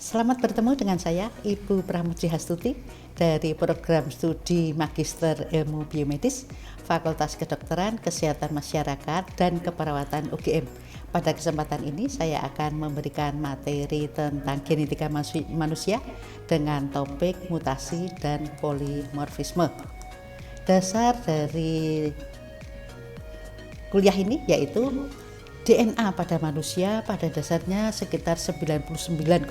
Selamat bertemu dengan saya, Ibu Pramuji Hastuti, dari Program Studi Magister Ilmu Biomedis, Fakultas Kedokteran, Kesehatan Masyarakat, dan Keperawatan UGM. Pada kesempatan ini saya akan memberikan materi tentang genetika manusia dengan topik mutasi dan polimorfisme. Dasar dari kuliah ini yaitu DNA pada manusia pada dasarnya sekitar 99,9%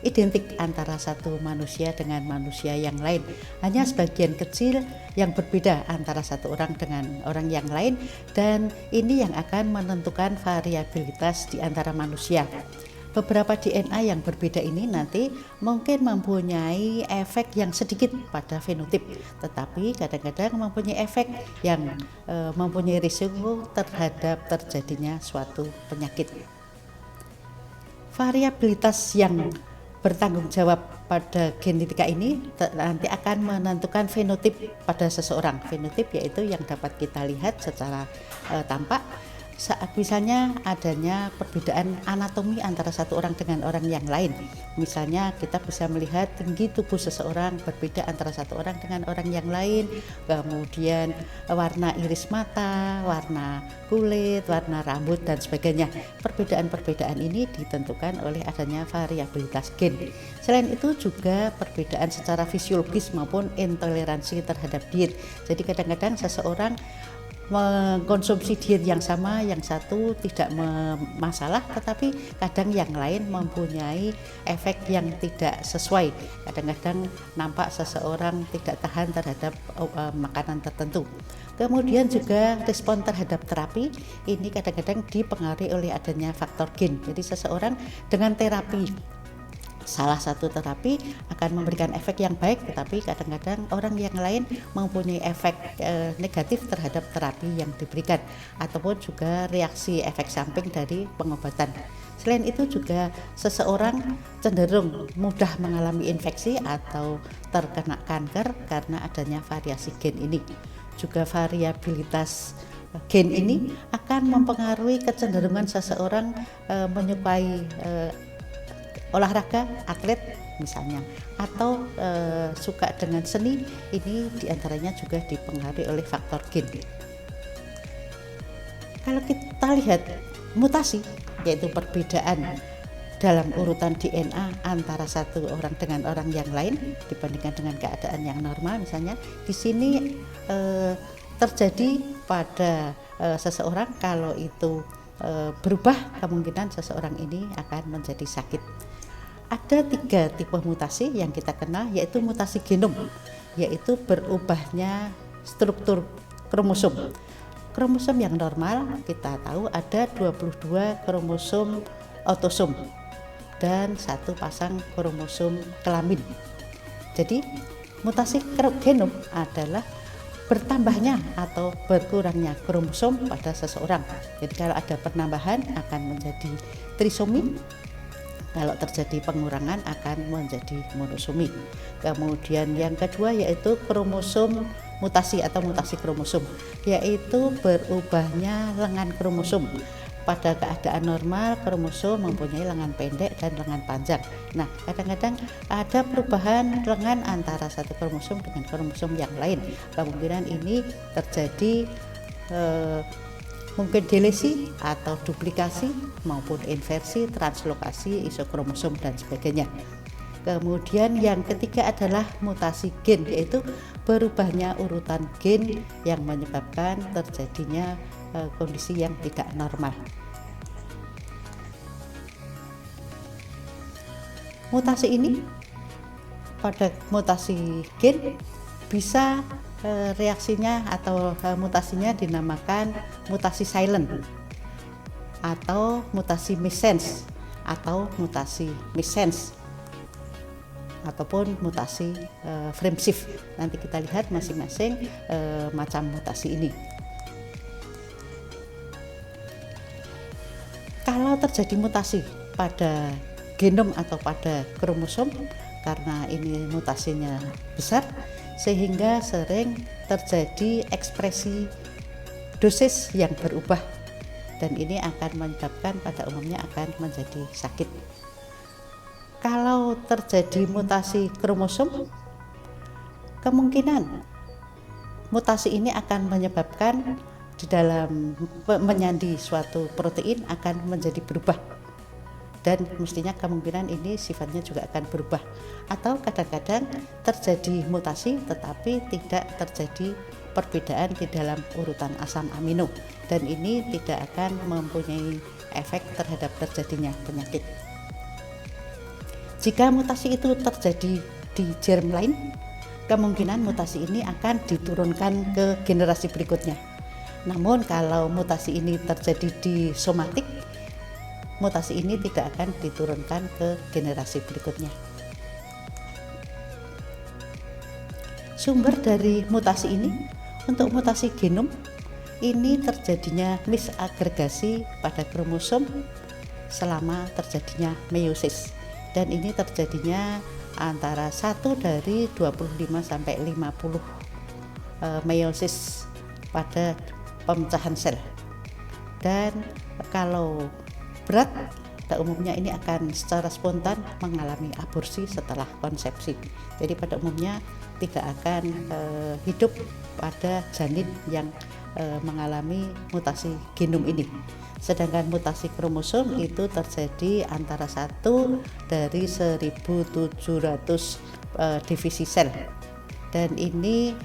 identik antara satu manusia dengan manusia yang lain. Hanya sebagian kecil yang berbeda antara satu orang dengan orang yang lain, dan ini yang akan menentukan variabilitas di antara manusia. Beberapa DNA yang berbeda ini nanti mungkin mempunyai efek yang sedikit pada fenotip, tetapi kadang-kadang mempunyai efek yang mempunyai risiko terhadap terjadinya suatu penyakit. Variabilitas yang bertanggung jawab pada genetika ini nanti akan menentukan fenotip pada seseorang. Fenotip yaitu yang dapat kita lihat secara tampak. Saat misalnya adanya perbedaan anatomi antara satu orang dengan orang yang lain. Misalnya kita bisa melihat tinggi tubuh seseorang berbeda antara satu orang dengan orang yang lain, kemudian warna iris mata, warna kulit, warna rambut, dan sebagainya. Perbedaan-perbedaan ini ditentukan oleh adanya variabilitas gen. Selain itu juga perbedaan secara fisiologis maupun intoleransi terhadap diet. Jadi kadang-kadang seseorang mengkonsumsi diet yang sama, yang satu tidak masalah, tetapi kadang yang lain mempunyai efek yang tidak sesuai. Kadang-kadang nampak seseorang tidak tahan terhadap makanan tertentu. Kemudian juga respon terhadap terapi ini kadang-kadang dipengaruhi oleh adanya faktor gen. Jadi seseorang dengan terapi, salah satu terapi akan memberikan efek yang baik, tetapi kadang-kadang orang yang lain mempunyai efek negatif terhadap terapi yang diberikan, ataupun juga reaksi efek samping dari pengobatan. Selain itu juga seseorang cenderung mudah mengalami infeksi atau terkena kanker karena adanya variasi gen ini. Juga variabilitas gen ini akan mempengaruhi kecenderungan seseorang menyukai olahraga, atlet misalnya, atau suka dengan seni. Ini diantaranya juga dipengaruhi oleh faktor gen. Kalau kita lihat mutasi, yaitu perbedaan dalam urutan DNA antara satu orang dengan orang yang lain dibandingkan dengan keadaan yang normal, misalnya di sini terjadi pada seseorang. Kalau itu berubah, kemungkinan seseorang ini akan menjadi sakit. Ada 3 tipe mutasi yang kita kenal, yaitu mutasi genom, yaitu berubahnya struktur kromosom. Kromosom yang normal kita tahu ada 22 kromosom autosom dan 1 pasang kromosom kelamin. Jadi mutasi genom adalah bertambahnya atau berkurangnya kromosom pada seseorang. Jadi kalau ada penambahan akan menjadi trisomi, kalau terjadi pengurangan akan menjadi monosomi. Kemudian yang kedua yaitu kromosom mutasi atau mutasi kromosom, yaitu berubahnya lengan kromosom. Pada keadaan normal kromosom mempunyai lengan pendek dan lengan panjang. Nah, kadang-kadang ada perubahan lengan antara satu kromosom dengan kromosom yang lain. Kemungkinan ini terjadi mungkin delesi atau duplikasi maupun inversi, translokasi, isokromosom, dan sebagainya. Kemudian yang ketiga adalah mutasi gen, yaitu berubahnya urutan gen yang menyebabkan terjadinya kondisi yang tidak normal. Mutasi ini, pada mutasi gen bisa reaksinya atau mutasinya dinamakan mutasi silent atau mutasi missense atau mutasi missense ataupun mutasi frame shift. Nanti kita lihat masing-masing macam mutasi ini. Kalau terjadi mutasi pada genom atau pada kromosom, karena ini mutasinya besar, sehingga sering terjadi ekspresi dosis yang berubah, dan ini akan menyebabkan pada umumnya akan menjadi sakit. Kalau terjadi mutasi kromosom, kemungkinan mutasi ini akan menyebabkan di dalam menyandi suatu protein akan menjadi berubah, dan mestinya kemungkinan ini sifatnya juga akan berubah. Atau kadang-kadang terjadi mutasi tetapi tidak terjadi perbedaan di dalam urutan asam amino, dan ini tidak akan mempunyai efek terhadap terjadinya penyakit. Jika mutasi itu terjadi di germline, kemungkinan mutasi ini akan diturunkan ke generasi berikutnya. Namun kalau mutasi ini terjadi di somatik, mutasi ini tidak akan diturunkan ke generasi berikutnya. Sumber dari mutasi ini, untuk mutasi genom, ini terjadinya misagregasi pada kromosom selama terjadinya meiosis. Dan ini terjadinya antara 1 dari 25 sampai 50 meiosis pada pemecahan sel. Dan kalau berat, pada umumnya ini akan secara spontan mengalami aborsi setelah konsepsi. Jadi pada umumnya tidak akan hidup pada janin yang mengalami mutasi genom ini. Sedangkan mutasi kromosom itu terjadi antara 1 dari 1700 divisi sel, dan ini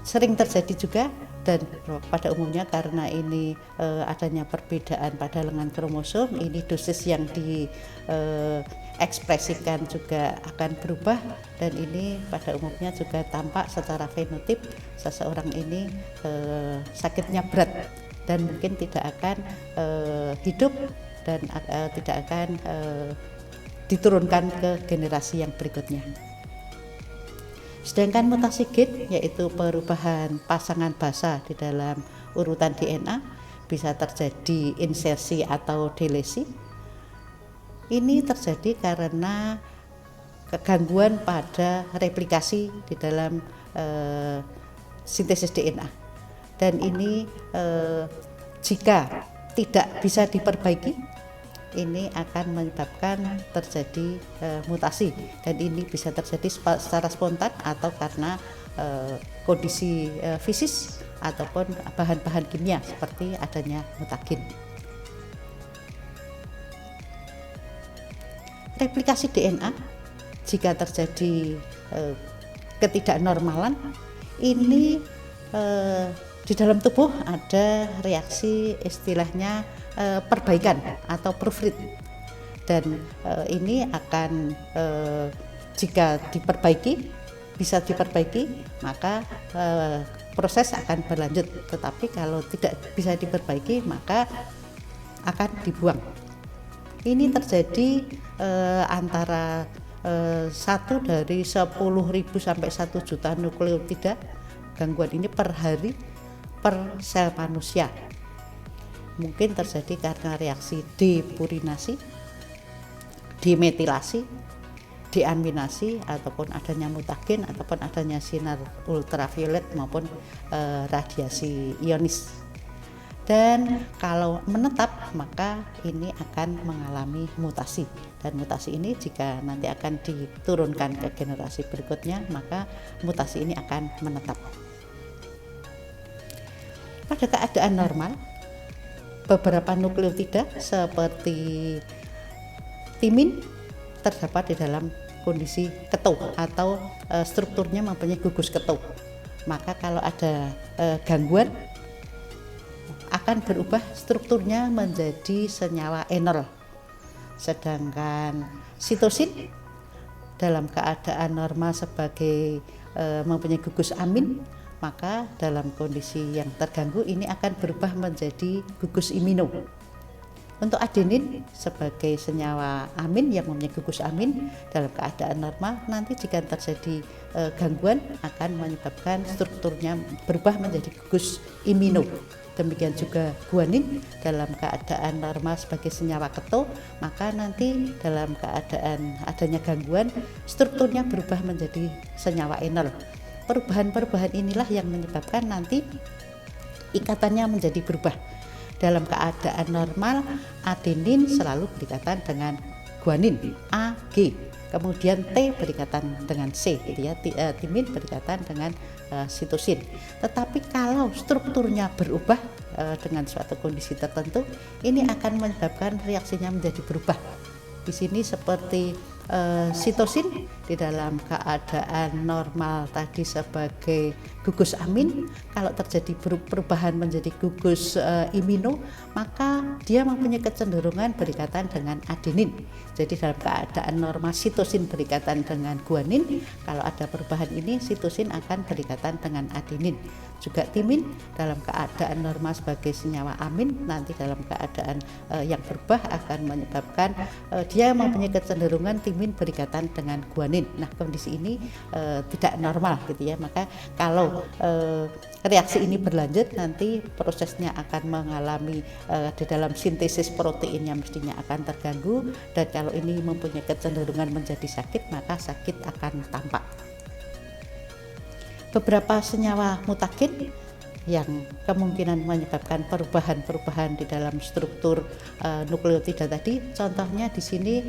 sering terjadi juga. Dan pada umumnya karena ini adanya perbedaan pada lengan kromosom, ini dosis yang diekspresikan juga akan berubah, dan ini pada umumnya juga tampak secara fenotip seseorang ini sakitnya berat dan mungkin tidak akan hidup dan tidak akan diturunkan ke generasi yang berikutnya. Sedangkan mutasi gen, yaitu perubahan pasangan basa di dalam urutan DNA, bisa terjadi insersi atau delesi. Ini terjadi karena kegangguan pada replikasi di dalam sintesis DNA. Dan ini jika tidak bisa diperbaiki, ini akan menyebabkan terjadi mutasi, dan ini bisa terjadi secara spontan atau karena kondisi fisis ataupun bahan-bahan kimia seperti adanya mutagen. Replikasi DNA, jika terjadi ketidaknormalan, ini di dalam tubuh ada reaksi istilahnya perbaikan atau proofread, dan ini akan jika bisa diperbaiki, maka proses akan berlanjut. Tetapi kalau tidak bisa diperbaiki, maka akan dibuang. Ini terjadi antara 1 dari 10.000 sampai 1 juta nukleotida gangguan ini per hari per sel manusia. Mungkin terjadi karena reaksi depurinasi, dimetilasi, deaminasi, ataupun adanya mutagen, ataupun adanya sinar ultraviolet maupun radiasi ionis. Dan kalau menetap, maka ini akan mengalami mutasi, dan mutasi ini jika nanti akan diturunkan ke generasi berikutnya, maka mutasi ini akan menetap. Pada keadaan normal, beberapa nukleotida seperti timin terdapat di dalam kondisi ketuh atau strukturnya mempunyai gugus ketuh. Maka kalau ada gangguan, akan berubah strukturnya menjadi senyawa enol. Sedangkan sitosin dalam keadaan normal sebagai mempunyai gugus amin, maka dalam kondisi yang terganggu ini akan berubah menjadi gugus imino. Untuk adenin sebagai senyawa amin yang mempunyai gugus amin dalam keadaan normal, nanti jika terjadi gangguan akan menyebabkan strukturnya berubah menjadi gugus imino. Demikian juga guanin dalam keadaan normal sebagai senyawa keto, maka nanti dalam keadaan adanya gangguan strukturnya berubah menjadi senyawa enol. Perubahan-perubahan inilah yang menyebabkan nanti ikatannya menjadi berubah. Dalam keadaan normal, adenin selalu berikatan dengan guanin, A, G. Kemudian T berikatan dengan C, gitu ya. Timin berikatan dengan sitosin. Tetapi kalau strukturnya berubah dengan suatu kondisi tertentu, ini akan menyebabkan reaksinya menjadi berubah. Di sini seperti sitosin di dalam keadaan normal tadi sebagai gugus amin, kalau terjadi perubahan menjadi gugus imino, maka dia mempunyai kecenderungan berikatan dengan adenin. Jadi dalam keadaan normal sitosin berikatan dengan guanin, kalau ada perubahan ini sitosin akan berikatan dengan adenin. Juga timin dalam keadaan normal sebagai senyawa amin, nanti dalam keadaan yang berubah akan menyebabkan dia mempunyai kecenderungan timin berikatan dengan guanin. Nah, kondisi ini tidak normal, gitu ya. Maka kalau reaksi ini berlanjut, nanti prosesnya akan mengalami di dalam sintesis proteinnya mestinya akan terganggu, dan kalau ini mempunyai kecenderungan menjadi sakit, maka sakit akan tampak. Beberapa senyawa mutagen yang kemungkinan menyebabkan perubahan-perubahan di dalam struktur nukleotida tadi, contohnya di sini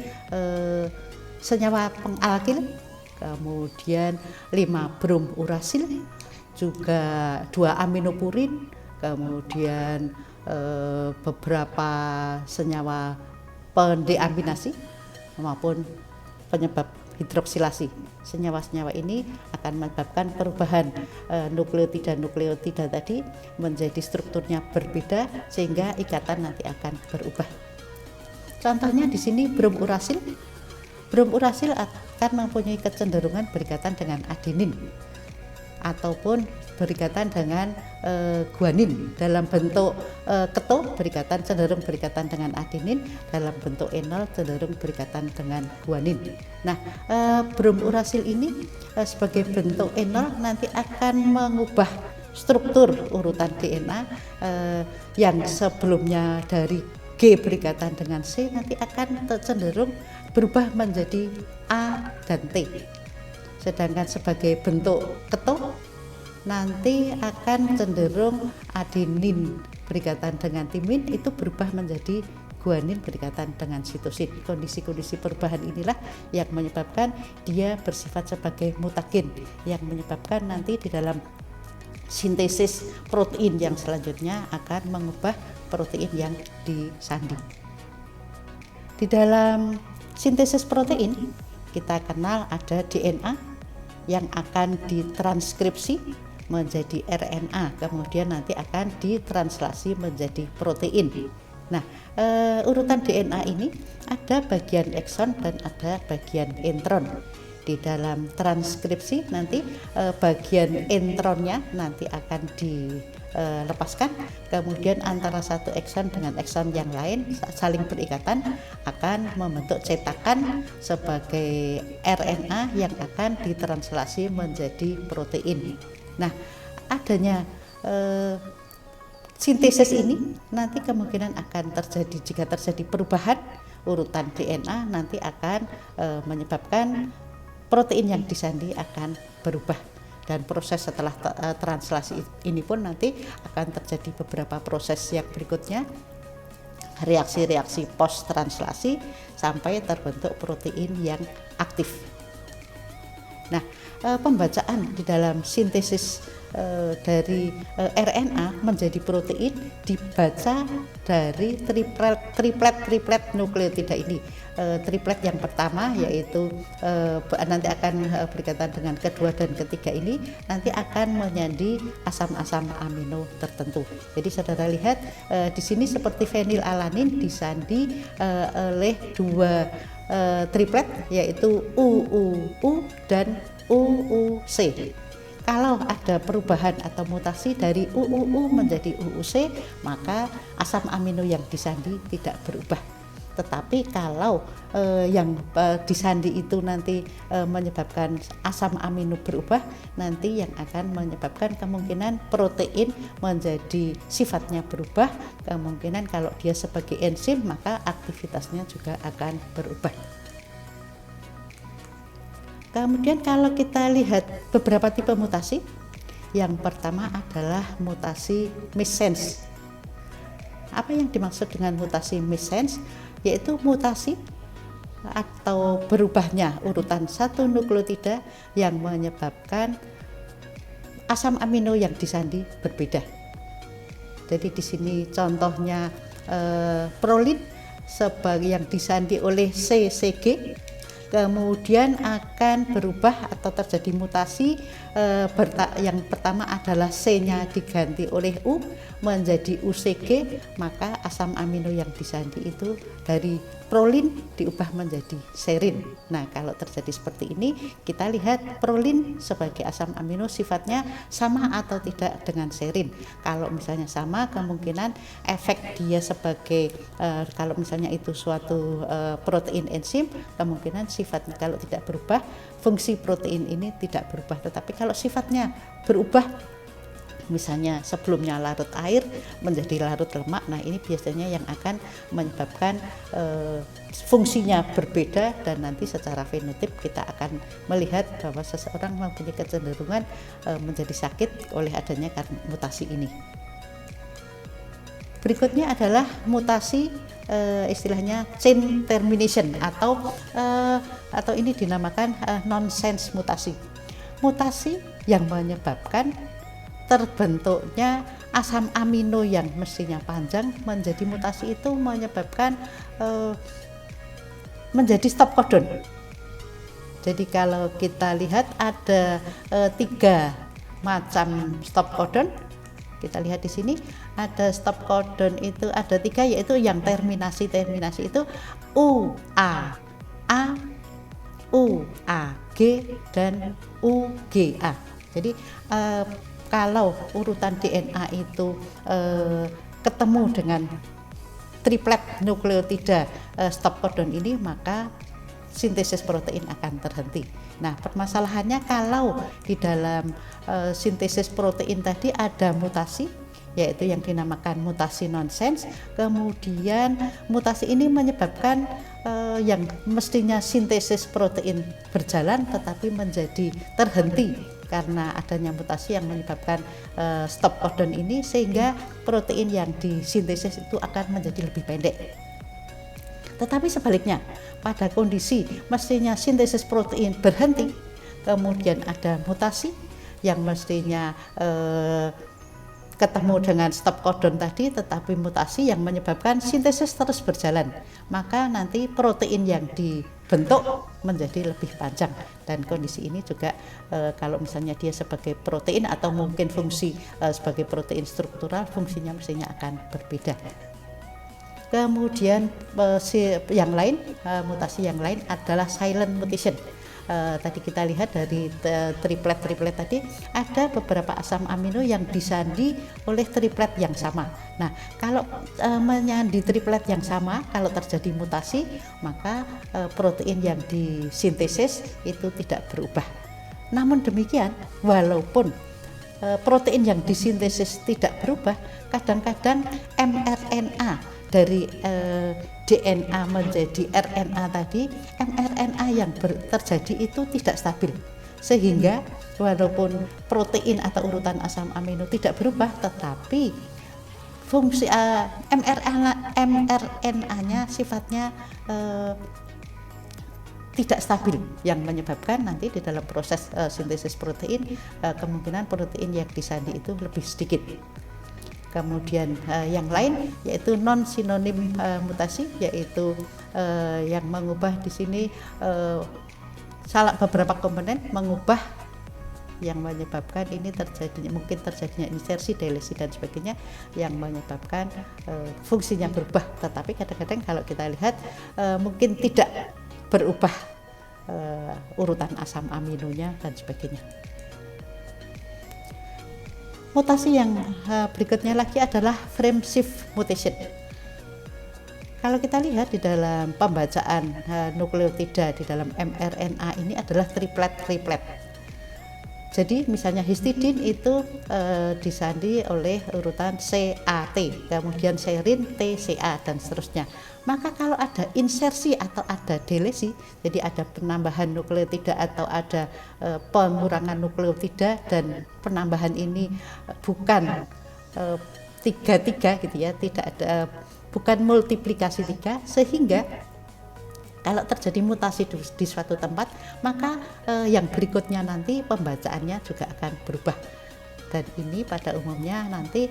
senyawa pengalkil, kemudian 5 bromurasil, juga 2 aminopurin, kemudian beberapa senyawa pendeaminasi maupun penyebab hidroksilasi. Senyawa-senyawa ini akan menyebabkan perubahan nukleotida tadi menjadi strukturnya berbeda, sehingga ikatan nanti akan berubah. Contohnya di sini bromurasil. Bromurasil akan mempunyai kecenderungan berikatan dengan adenin ataupun berikatan dengan guanin. Dalam bentuk keto cenderung berikatan dengan adenin, dalam bentuk enol cenderung berikatan dengan guanin. Nah, bromurasil ini sebagai bentuk enol nanti akan mengubah struktur urutan DNA yang sebelumnya dari G berikatan dengan C, nanti akan cenderung berubah menjadi A dan T. Sedangkan sebagai bentuk keto nanti akan cenderung adenin berikatan dengan timin itu berubah menjadi guanin berikatan dengan sitosin. Kondisi-kondisi perubahan inilah yang menyebabkan dia bersifat sebagai mutagen, yang menyebabkan nanti di dalam sintesis protein yang selanjutnya akan mengubah protein yang disandi. Di dalam sintesis protein kita kenal ada DNA yang akan ditranskripsi menjadi RNA, kemudian nanti akan ditranslasi menjadi protein. Nah, urutan DNA ini ada bagian ekson dan ada bagian intron. Di dalam transkripsi nanti bagian intronnya nanti akan dilepaskan, kemudian antara satu ekson dengan ekson yang lain saling berikatan akan membentuk cetakan sebagai RNA yang akan ditranslasi menjadi protein. Nah, adanya sintesis ini nanti kemungkinan akan terjadi jika terjadi perubahan urutan DNA, nanti akan menyebabkan protein yang disandi akan berubah, dan proses setelah translasi ini pun nanti akan terjadi beberapa proses yang berikutnya, reaksi-reaksi post translasi sampai terbentuk protein yang aktif. Nah, pembacaan di dalam sintesis dari RNA menjadi protein dibaca dari triplet nukleotida ini. Triplet yang pertama yaitu nanti akan berkaitan dengan kedua dan ketiga ini nanti akan menyandi asam-asam amino tertentu. Jadi saudara lihat di sini seperti fenilalanin disandi oleh dua triplet yaitu UUU dan UUC. Kalau ada perubahan atau mutasi dari UUU menjadi UUC, maka asam amino yang disandi tidak berubah. Tetapi kalau yang disandi itu nanti menyebabkan asam amino berubah, nanti yang akan menyebabkan kemungkinan protein menjadi sifatnya berubah. Kemungkinan kalau dia sebagai enzim, maka aktivitasnya juga akan berubah. Kemudian kalau kita lihat beberapa tipe mutasi, yang pertama adalah mutasi missense. Apa yang dimaksud dengan mutasi missense? Yaitu mutasi atau berubahnya urutan satu nukleotida yang menyebabkan asam amino yang disandi berbeda. Jadi di sini contohnya prolin sebagai yang disandi oleh CCG, kemudian akan berubah atau terjadi mutasi. Yang pertama adalah C-nya diganti oleh U menjadi UCG, maka asam amino yang disandi itu dari prolin diubah menjadi serin. Nah, kalau terjadi seperti ini, kita lihat prolin sebagai asam amino sifatnya sama atau tidak dengan serin. Kalau misalnya sama, kemungkinan efek dia sebagai kalau misalnya itu suatu protein enzim, kemungkinan sifatnya kalau tidak berubah, fungsi protein ini tidak berubah. Tetapi kalau sifatnya berubah, misalnya sebelumnya larut air menjadi larut lemak, nah ini biasanya yang akan menyebabkan fungsinya berbeda, dan nanti secara fenotip kita akan melihat bahwa seseorang mempunyai kecenderungan menjadi sakit oleh adanya mutasi ini. Berikutnya adalah mutasi istilahnya chain termination atau ini dinamakan nonsense mutasi. Mutasi yang menyebabkan terbentuknya asam amino yang mestinya panjang menjadi mutasi itu menyebabkan menjadi stop codon. Jadi kalau kita lihat ada 3 macam stop codon. Kita lihat di sini ada stop codon itu ada 3, yaitu yang terminasi itu U A A, U A G dan UGA. Jadi kalau urutan DNA itu ketemu dengan triplet nukleotida stop codon ini, maka sintesis protein akan terhenti. Nah, permasalahannya kalau di dalam sintesis protein tadi ada mutasi, yaitu yang dinamakan mutasi nonsense. Kemudian mutasi ini menyebabkan yang mestinya sintesis protein berjalan tetapi menjadi terhenti karena adanya mutasi yang menyebabkan stop codon ini, sehingga protein yang disintesis itu akan menjadi lebih pendek. Tetapi sebaliknya, pada kondisi mestinya sintesis protein berhenti, kemudian ada mutasi yang mestinya ketemu dengan stop codon tadi, tetapi mutasi yang menyebabkan sintesis terus berjalan, maka nanti protein yang dibentuk menjadi lebih panjang. Dan kondisi ini juga kalau misalnya dia sebagai protein atau mungkin fungsi sebagai protein struktural, fungsinya mestinya akan berbeda. Kemudian yang lain, mutasi yang lain adalah silent mutation. Tadi kita lihat dari triplet tadi ada beberapa asam amino yang disandi oleh triplet yang sama. Nah, kalau menyandi triplet yang sama, kalau terjadi mutasi, maka protein yang disintesis itu tidak berubah. Namun demikian, walaupun protein yang disintesis tidak berubah, kadang-kadang mRNA dari DNA menjadi RNA tadi, mRNA yang terjadi itu tidak stabil, sehingga walaupun protein atau urutan asam amino tidak berubah, tetapi fungsi mRNA-nya sifatnya tidak stabil, yang menyebabkan nanti di dalam proses sintesis protein kemungkinan protein yang disandi itu lebih sedikit. Kemudian yang lain yaitu non sinonim mutasi, yaitu yang mengubah di sini salah beberapa komponen mengubah, yang menyebabkan ini mungkin terjadinya insersi, delesi dan sebagainya, yang menyebabkan fungsinya berubah. Tetapi kadang-kadang kalau kita lihat mungkin tidak berubah urutan asam aminonya dan sebagainya. Mutasi yang berikutnya lagi adalah frame shift mutation. Kalau kita lihat di dalam pembacaan nukleotida di dalam mRNA ini adalah triplet. Jadi misalnya histidin itu disandi oleh urutan CAT, kemudian serin TCA dan seterusnya. Maka kalau ada insersi atau ada delesi, jadi ada penambahan nukleotida atau ada pengurangan nukleotida, dan penambahan ini bukan 3 gitu ya, tidak ada, bukan multiplikasi 3, sehingga Kalau terjadi mutasi di suatu tempat, maka yang berikutnya nanti pembacaannya juga akan berubah. Dan ini pada umumnya nanti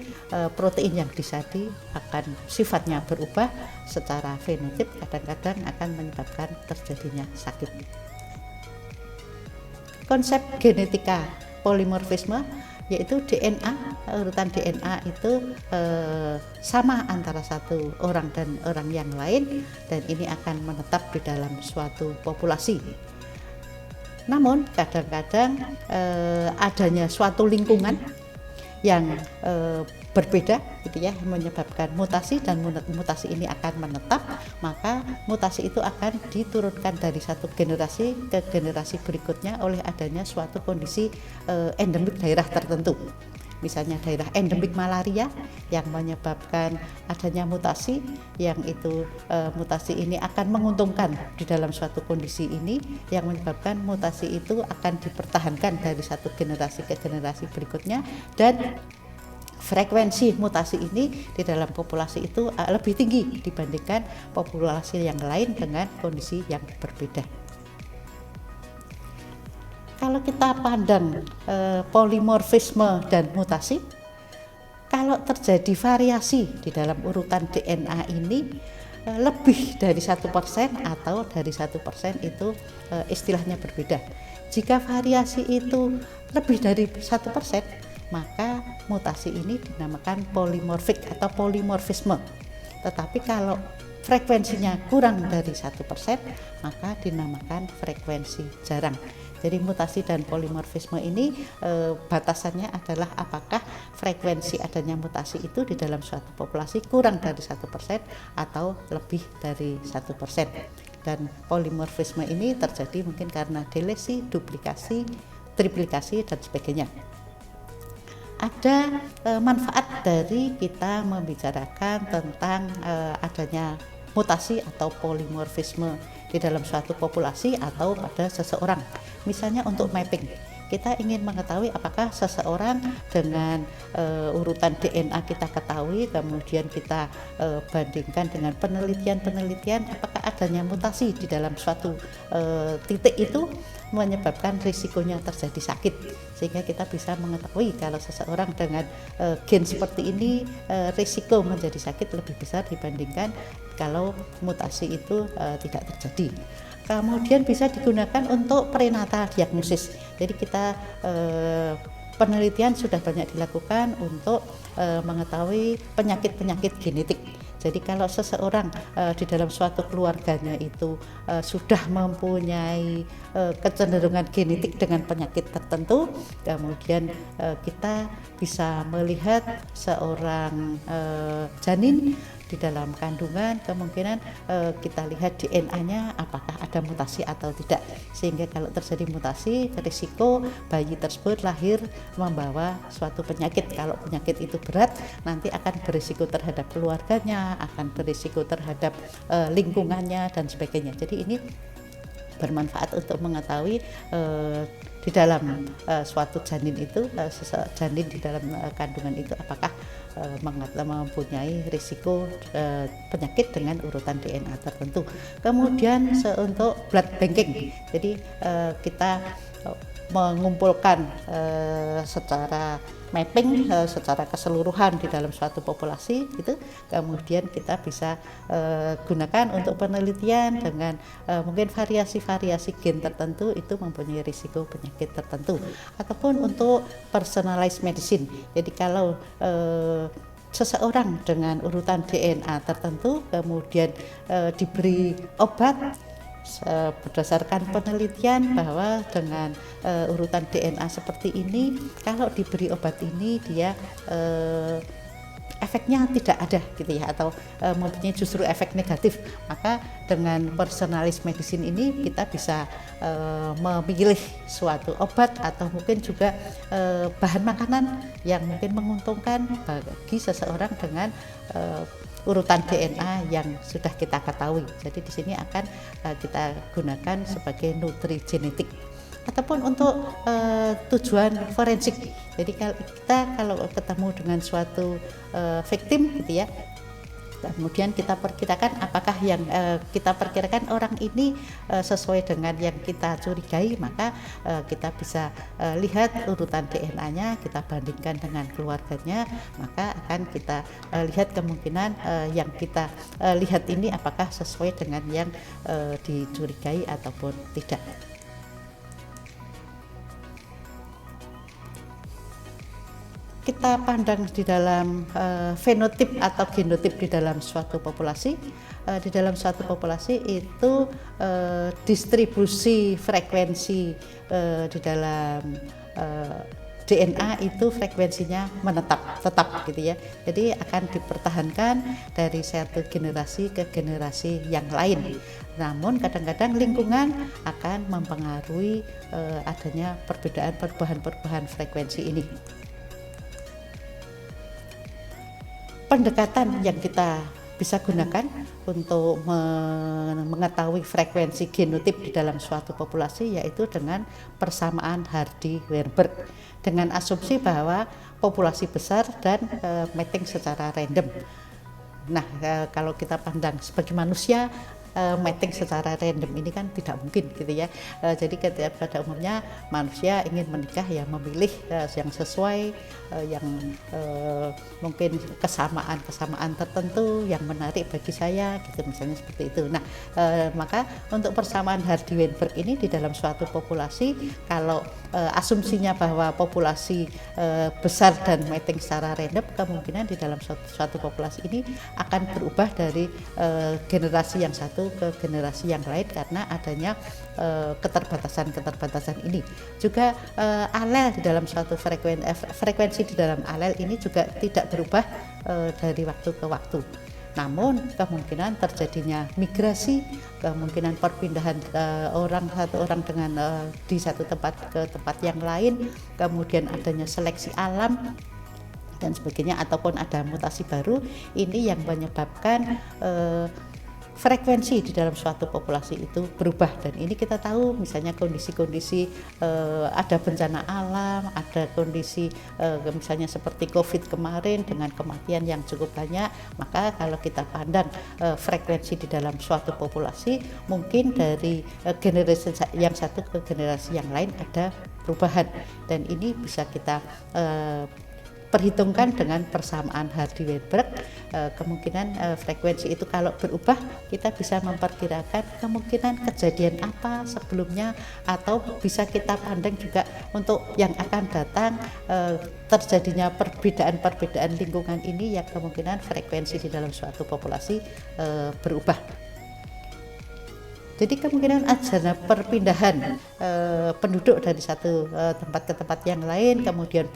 protein yang disadi akan sifatnya berubah secara fenotip, kadang-kadang akan menyebabkan terjadinya sakit. Konsep genetika polimorfisme yaitu DNA, urutan DNA itu sama antara satu orang dan orang yang lain, dan ini akan menetap di dalam suatu populasi. Namun kadang-kadang adanya suatu lingkungan yang berbeda gitu ya, menyebabkan mutasi, dan mutasi ini akan menetap, maka mutasi itu akan diturunkan dari satu generasi ke generasi berikutnya oleh adanya suatu kondisi endemik daerah tertentu. Misalnya daerah endemik malaria yang menyebabkan adanya mutasi, yang itu mutasi ini akan menguntungkan di dalam suatu kondisi ini, yang menyebabkan mutasi itu akan dipertahankan dari satu generasi ke generasi berikutnya, dan frekuensi mutasi ini di dalam populasi itu lebih tinggi dibandingkan populasi yang lain dengan kondisi yang berbeda. Kalau kita pandang polimorfisme dan mutasi, kalau terjadi variasi di dalam urutan DNA ini lebih dari 1% atau dari 1% itu istilahnya berbeda. Jika variasi itu lebih dari 1%, maka mutasi ini dinamakan polimorfik atau polimorfisme. Tetapi kalau frekuensinya kurang dari 1%, maka dinamakan frekuensi jarang. Jadi mutasi dan polimorfisme ini batasannya adalah apakah frekuensi adanya mutasi itu di dalam suatu populasi kurang dari 1% atau lebih dari 1%. Dan polimorfisme ini terjadi mungkin karena delesi, duplikasi, triplikasi, dan sebagainya. Ada manfaat dari kita membicarakan tentang adanya mutasi atau polimorfisme di dalam suatu populasi atau pada seseorang. Misalnya untuk mapping, kita ingin mengetahui apakah seseorang dengan urutan DNA kita ketahui, kemudian kita bandingkan dengan penelitian-penelitian, apakah adanya mutasi di dalam suatu titik itu menyebabkan risikonya terjadi sakit, sehingga kita bisa mengetahui kalau seseorang dengan gen seperti ini risiko menjadi sakit lebih besar dibandingkan kalau mutasi itu tidak terjadi. Kemudian bisa digunakan untuk prenatal diagnosis. Jadi kita penelitian sudah banyak dilakukan untuk mengetahui penyakit-penyakit genetik. Jadi kalau seseorang di dalam suatu keluarganya itu sudah mempunyai kecenderungan genetik dengan penyakit tertentu, kemudian kita bisa melihat seorang janin di dalam kandungan, kemungkinan kita lihat DNA-nya apakah ada mutasi atau tidak, sehingga kalau terjadi mutasi, risiko bayi tersebut lahir membawa suatu penyakit. Kalau penyakit itu berat, nanti akan berisiko terhadap keluarganya, akan berisiko terhadap lingkungannya dan sebagainya. Jadi ini bermanfaat untuk mengetahui di dalam suatu janin itu, janin di dalam kandungan itu apakah mempunyai risiko penyakit dengan urutan DNA tertentu. Kemudian untuk blood banking, jadi kita mengumpulkan secara mapping secara keseluruhan di dalam suatu populasi gitu, kemudian kita bisa gunakan untuk penelitian dengan mungkin variasi-variasi gen tertentu itu mempunyai risiko penyakit tertentu, ataupun untuk personalized medicine. Jadi kalau seseorang dengan urutan DNA tertentu kemudian diberi obat berdasarkan penelitian bahwa dengan urutan DNA seperti ini, kalau diberi obat ini dia efeknya tidak ada gitu ya, atau mempunyai justru efek negatif, maka dengan personalized medicine ini kita bisa memilih suatu obat atau mungkin juga bahan makanan yang mungkin menguntungkan bagi seseorang dengan urutan DNA yang sudah kita ketahui. Jadi di sini akan kita gunakan sebagai nutrigenetik ataupun untuk tujuan forensik. Jadi kalau kita ketemu dengan suatu victim gitu ya, Kemudian kita perkirakan apakah yang kita perkirakan orang ini sesuai dengan yang kita curigai, maka kita bisa lihat urutan DNA-nya, kita bandingkan dengan keluarganya, maka akan kita lihat kemungkinan yang kita lihat ini apakah sesuai dengan yang dicurigai ataupun tidak. Kita pandang di dalam fenotip atau genotip di dalam suatu populasi. Di dalam suatu populasi itu distribusi frekuensi di dalam DNA itu frekuensinya tetap gitu ya. Jadi akan dipertahankan dari satu generasi ke generasi yang lain. Namun kadang-kadang lingkungan akan mempengaruhi adanya perubahan frekuensi ini. Pendekatan yang kita bisa gunakan untuk mengetahui frekuensi genotip di dalam suatu populasi yaitu dengan persamaan Hardy-Weinberg, dengan asumsi bahwa populasi besar dan mating secara random. Nah, kalau kita pandang sebagai manusia, mating secara random ini kan tidak mungkin gitu ya. Jadi pada umumnya manusia ingin menikah ya memilih yang sesuai, yang mungkin kesamaan tertentu yang menarik bagi saya gitu, misalnya seperti itu. Nah, maka untuk persamaan Hardy-Weinberg ini di dalam suatu populasi, kalau asumsinya bahwa populasi besar dan mating secara random, kemungkinan di dalam suatu populasi ini akan berubah dari generasi yang satu ke generasi yang lain karena adanya keterbatasan ini. Juga alel di dalam suatu frekuensi di dalam alel ini juga tidak berubah dari waktu ke waktu. Namun kemungkinan terjadinya migrasi, kemungkinan perpindahan satu orang dengan di satu tempat ke tempat yang lain, kemudian adanya seleksi alam dan sebagainya, ataupun ada mutasi baru, ini yang menyebabkan frekuensi di dalam suatu populasi itu berubah. Dan ini kita tahu misalnya kondisi-kondisi ada bencana alam, ada kondisi misalnya seperti COVID kemarin dengan kematian yang cukup banyak, maka kalau kita pandang frekuensi di dalam suatu populasi, mungkin dari generasi yang satu ke generasi yang lain ada perubahan, dan ini bisa kita perhitungkan dengan persamaan Hardy-Weinberg. Kemungkinan frekuensi itu kalau berubah, kita bisa memperkirakan kemungkinan kejadian apa sebelumnya, atau bisa kita pandang juga untuk yang akan datang terjadinya perbedaan lingkungan ini yang kemungkinan frekuensi di dalam suatu populasi berubah. Jadi kemungkinan adanya perpindahan penduduk dari satu tempat ke tempat yang lain, kemudian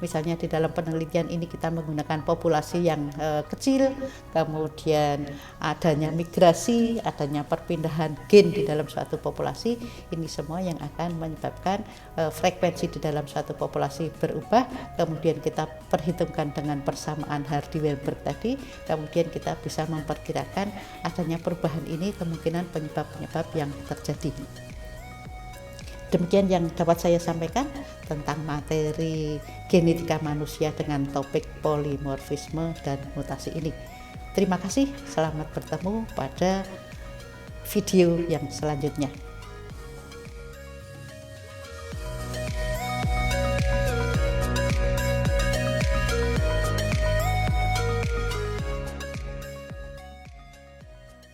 misalnya di dalam penelitian ini kita menggunakan populasi yang kecil, kemudian adanya migrasi, adanya perpindahan gen di dalam suatu populasi, ini semua yang akan menyebabkan frekuensi di dalam suatu populasi berubah. Kemudian kita perhitungkan dengan persamaan Hardy-Weinberg tadi, kemudian kita bisa memperkirakan adanya perubahan ini kemungkinan penyebab yang terjadi. Demikian yang dapat saya sampaikan tentang materi genetika manusia dengan topik polimorfisme dan mutasi ini. Terima kasih, selamat bertemu pada video yang selanjutnya.